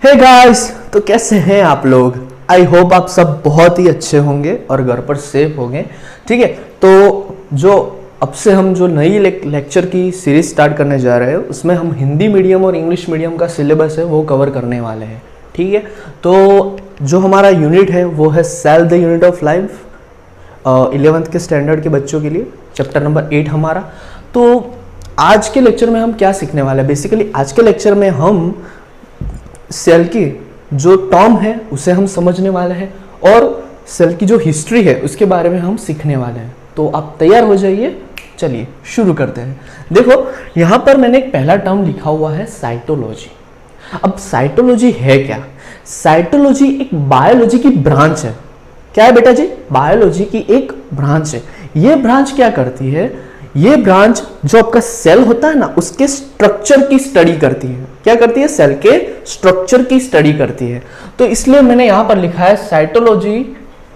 Hey guys, तो कैसे हैं आप लोग। आई होप आप सब बहुत ही अच्छे होंगे और घर पर सेफ होंगे। ठीक है, तो जो अब से हम जो नई लेक्चर की सीरीज स्टार्ट करने जा रहे हैं उसमें हम हिंदी मीडियम और इंग्लिश मीडियम का सिलेबस है वो कवर करने वाले हैं। ठीक है, तो जो हमारा यूनिट है वो है cell the unit of life, 11th के स्टैंडर्ड के बच्चों के लिए चैप्टर नंबर 8 हमारा। तो आज के लेक्चर में हम क्या सीखने वाले हैं, बेसिकली आज के लेक्चर में हम सेल की जो टर्म है उसे हम समझने वाले हैं और सेल की जो हिस्ट्री है उसके बारे में हम सीखने वाले हैं। तो आप तैयार हो जाइए, चलिए शुरू करते हैं। देखो यहाँ पर मैंने एक पहला टर्म लिखा हुआ है साइटोलॉजी। अब साइटोलॉजी है क्या? साइटोलॉजी एक बायोलॉजी की ब्रांच है। क्या है बेटा जी? बायोलॉजी की एक ब्रांच है। ये ब्रांच क्या करती है? ये ब्रांच जो आपका सेल होता है ना उसके स्ट्रक्चर की स्टडी करती है। क्या करती है? सेल के स्ट्रक्चर की स्टडी करती है। तो इसलिए मैंने यहां पर लिखा है cytology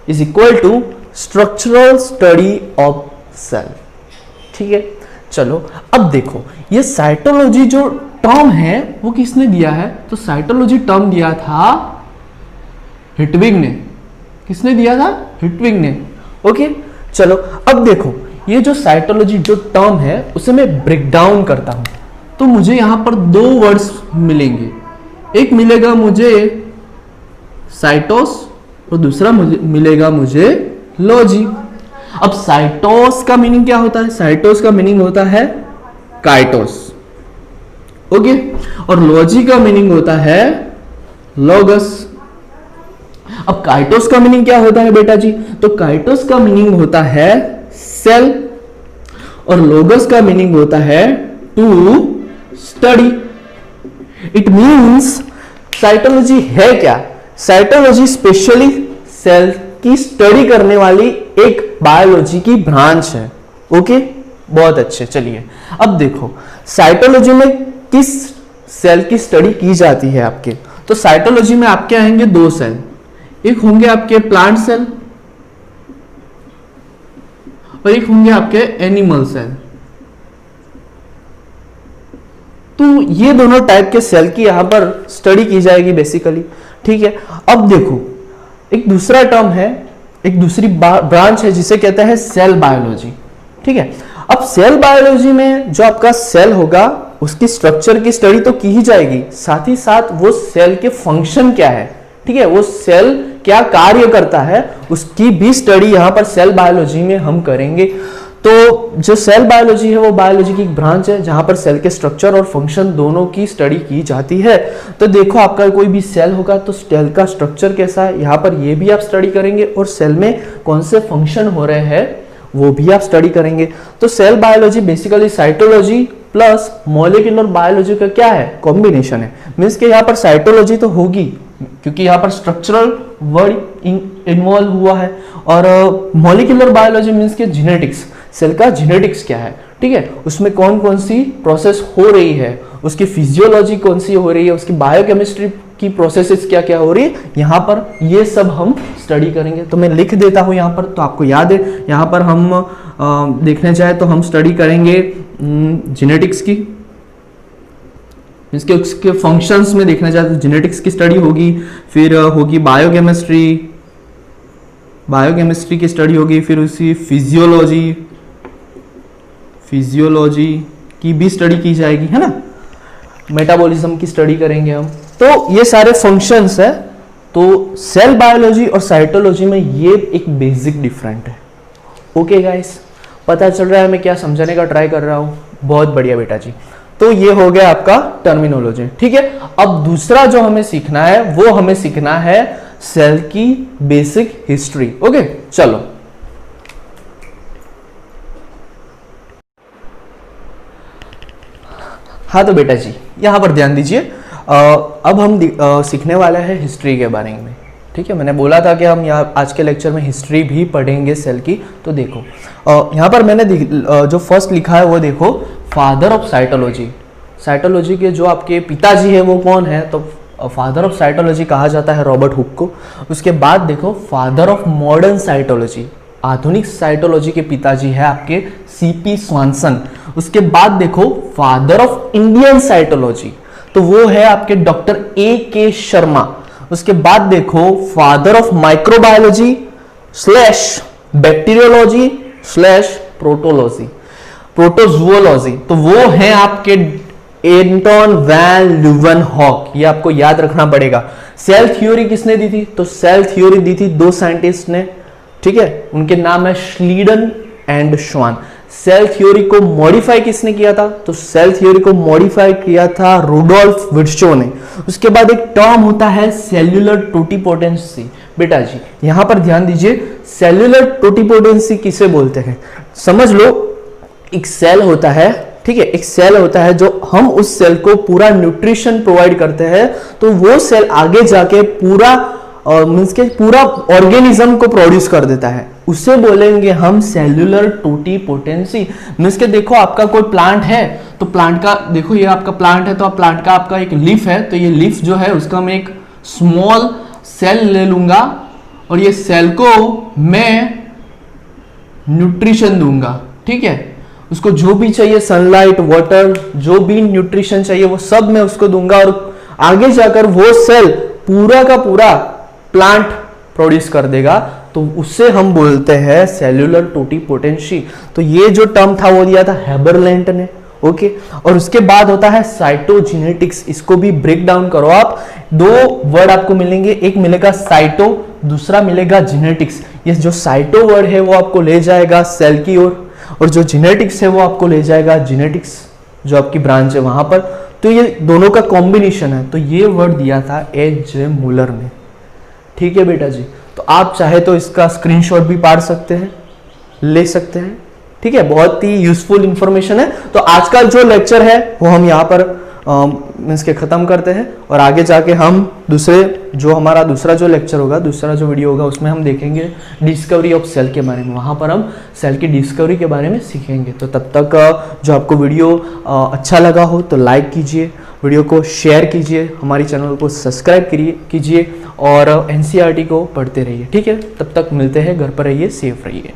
is equal to structural study of cell. ठीक है, चलो अब देखो ये साइटोलॉजी जो टर्म है वो किसने दिया है? तो साइटोलॉजी टर्म दिया था हिटविग ने। किसने दिया था? हिटविग ने। ओके, चलो अब देखो ये जो साइटोलॉजी जो टर्म है उसे मैं ब्रेक डाउन करता हूं तो मुझे यहां पर दो वर्ड्स मिलेंगे। एक मिलेगा मुझे साइटोस और दूसरा मिलेगा मुझे लॉजी। अब साइटोस का मीनिंग क्या होता है? साइटोस का मीनिंग होता है काइटोस। ओके, और लॉजी का मीनिंग होता है लॉगस। अब काइटोस का मीनिंग क्या होता है बेटा जी? तो काइटोस का मीनिंग होता है सेल और लोगस का मीनिंग होता है to study. It means cytology है क्या? साइटोलॉजी स्पेशली सेल की स्टडी करने वाली एक बायोलॉजी की ब्रांच है। ओके, बहुत अच्छे। चलिए अब देखो साइटोलॉजी में किस सेल की स्टडी की जाती है आपके। तो साइटोलॉजी में आपके आएंगे दो सेल, एक होंगे आपके प्लांट सेल और एक होंगे आपके एनिमल सेल। तो ये दोनों टाइप के सेल की यहां पर स्टडी की जाएगी बेसिकली। ठीक है, अब देखो एक दूसरा टर्म है, एक दूसरी ब्रांच है जिसे कहते हैं सेल बायोलॉजी। ठीक है, अब सेल बायोलॉजी में जो आपका सेल होगा उसकी स्ट्रक्चर की स्टडी तो की ही जाएगी, साथ ही साथ वो सेल के फंक्शन क्या है, ठीक है, वो सेल क्या कार्य करता है उसकी भी स्टडी यहां पर सेल बायोलॉजी में हम करेंगे। तो जो सेल बायोलॉजी है वो बायोलॉजी की एक ब्रांच है जहां पर सेल के स्ट्रक्चर और फंक्शन दोनों की स्टडी की जाती है। तो देखो आपका कोई भी सेल होगा तो सेल का स्ट्रक्चर कैसा है यहां पर ये भी आप स्टडी करेंगे और सेल में कौन से फंक्शन हो रहे हैं वो भी आप स्टडी करेंगे। तो cell biology basically cytology plus molecular biology का क्या है? कॉम्बिनेशन है। मीन्स के यहाँ पर साइटोलॉजी तो होगी क्योंकि यहाँ पर स्ट्रक्चरल वर्ड इन्वॉल्व हुआ है और मॉलिक्यूलर बायोलॉजी मीन्स के जेनेटिक्स, सेल का जेनेटिक्स क्या है, ठीक है, उसमें कौन कौन सी प्रोसेस हो रही है, उसकी फिजियोलॉजी कौन सी हो रही है, उसकी बायोकेमिस्ट्री की प्रोसेसेस क्या क्या हो रही है, यहाँ पर ये सब हम स्टडी करेंगे। तो मैं लिख देता हूँ यहाँ पर तो आपको याद है। यहाँ पर हम देखने चाहे तो हम स्टडी करेंगे जेनेटिक्स की, इसके उसके फंक्शंस में देखना चाहते तो जेनेटिक्स की स्टडी होगी, फिर होगी बायोकेमिस्ट्री की स्टडी होगी, फिर उसी फिजियोलॉजी की भी स्टडी की जाएगी, है ना, मेटाबॉलिज्म की स्टडी करेंगे हम। तो ये सारे फंक्शंस है। तो सेल बायोलॉजी और साइटोलॉजी में ये एक बेसिक डिफरेंट है। ओके गाइस, पता चल रहा है मैं क्या समझाने का ट्राई कर रहा हूं? बहुत बढ़िया बेटा जी। तो ये हो गया आपका टर्मिनोलॉजी। ठीक है, अब दूसरा जो हमें सीखना है वो हमें सीखना है सेल की बेसिक हिस्ट्री। ओके, चलो हाँ तो बेटा जी यहां पर ध्यान दीजिए। अब हम सीखने वाले हैं हिस्ट्री के बारे में। ठीक है, मैंने बोला था कि हम यहाँ आज के लेक्चर में हिस्ट्री भी पढ़ेंगे सेल की। तो देखो यहाँ पर मैंने जो फर्स्ट लिखा है वो देखो, फादर ऑफ साइटोलॉजी। साइटोलॉजी के जो आपके पिताजी है वो कौन है? तो फादर ऑफ साइटोलॉजी कहा जाता है रॉबर्ट हुक को। उसके बाद देखो फादर ऑफ मॉडर्न साइटोलॉजी, आधुनिक साइटोलॉजी के पिताजी है आपके सीपी स्वानसन। उसके बाद देखो फादर ऑफ इंडियन साइटोलॉजी, तो वो है आपके डॉक्टर A.K. शर्मा। उसके बाद देखो father of microbiology slash bacteriology slash protology protozoology, तो वो है आपके एंटोन वैन ल्यूवेनहॉक। ये आपको याद रखना पड़ेगा। सेल थ्योरी किसने दी थी? तो सेल थ्योरी दी थी दो साइंटिस्ट ने, ठीक है, उनके नाम है श्लीडन एंड श्वान। सेल थ्योरी को मॉडिफाई किसने किया था? तो सेल थ्योरी को मॉडिफाई किया था रुडोल्फ विर्चो ने। उसके बाद एक टर्म होता है सेल्यूलर टोटिपोटेंसी। बेटा जी यहां पर ध्यान दीजिए, सेल्यूलर टोटिपोटेंसी किसे बोलते हैं? समझ लो एक सेल होता है, ठीक है, एक सेल होता है जो हम उस सेल को पूरा न्यूट्रिशन प्रोवाइड करते हैं, तो वो सेल आगे जाके पूरा मींस के पूरा ऑर्गेनिज्म को प्रोड्यूस कर देता है, उसे बोलेंगे हम सेल्यूलर टोटिपोटेंसी। मींस के देखो आपका कोई प्लांट है, तो प्लांट का देखो ये आपका प्लांट है, तो आप प्लांट का आपका एक लीफ है, तो ये लीफ जो है उसका मैं एक स्मॉल सेल ले लूंगा और ये सेल को मैं न्यूट्रिशन दूंगा, ठीक है, उसको जो भी चाहिए सनलाइट वाटर जो भी न्यूट्रिशन चाहिए वो सब मैं उसको दूंगा और आगे जाकर वो सेल पूरा का पूरा प्लांट प्रोड्यूस कर देगा, तो उससे हम बोलते हैं सेल्यूलर टोटिपोटेंसी। तो ये जो टर्म था वो दिया था हेबरलैंड ने, ओके। और उसके बाद होता है साइटोजेनेटिक्स। इसको भी ब्रेक डाउन करो आप, दो वर्ड आपको मिलेंगे, एक मिलेगा साइटो, दूसरा मिलेगा जेनेटिक्स। ये जो साइटो वर्ड है वो आपको ले जाएगा सेल की ओर, और जो जेनेटिक्स है वो आपको ले जाएगा जेनेटिक्स जो आपकी ब्रांच है वहां पर। तो ये दोनों का कॉम्बिनेशन है। तो ये वर्ड दिया था H.J. मुलर ने, ठीक है बेटा जी। तो आप चाहे तो इसका स्क्रीनशॉट भी पाड़ सकते हैं, ले सकते हैं, ठीक है, बहुत ही यूजफुल इंफॉर्मेशन है। तो आज का जो लेक्चर है वो हम यहाँ पर मीन्स के खत्म करते हैं, और आगे जाके हम दूसरे जो हमारा दूसरा जो लेक्चर होगा, दूसरा जो वीडियो होगा, उसमें हम देखेंगे डिस्कवरी ऑफ सेल के बारे में। वहाँ पर हम सेल की डिस्कवरी के बारे में सीखेंगे। तो तब तक जो आपको वीडियो अच्छा लगा हो तो लाइक कीजिए, वीडियो को शेयर कीजिए, हमारी चैनल को सब्सक्राइब कीजिए और NCERT को पढ़ते रहिए, ठीक है। तब तक मिलते हैं, घर पर रहिए, सेफ रहिए।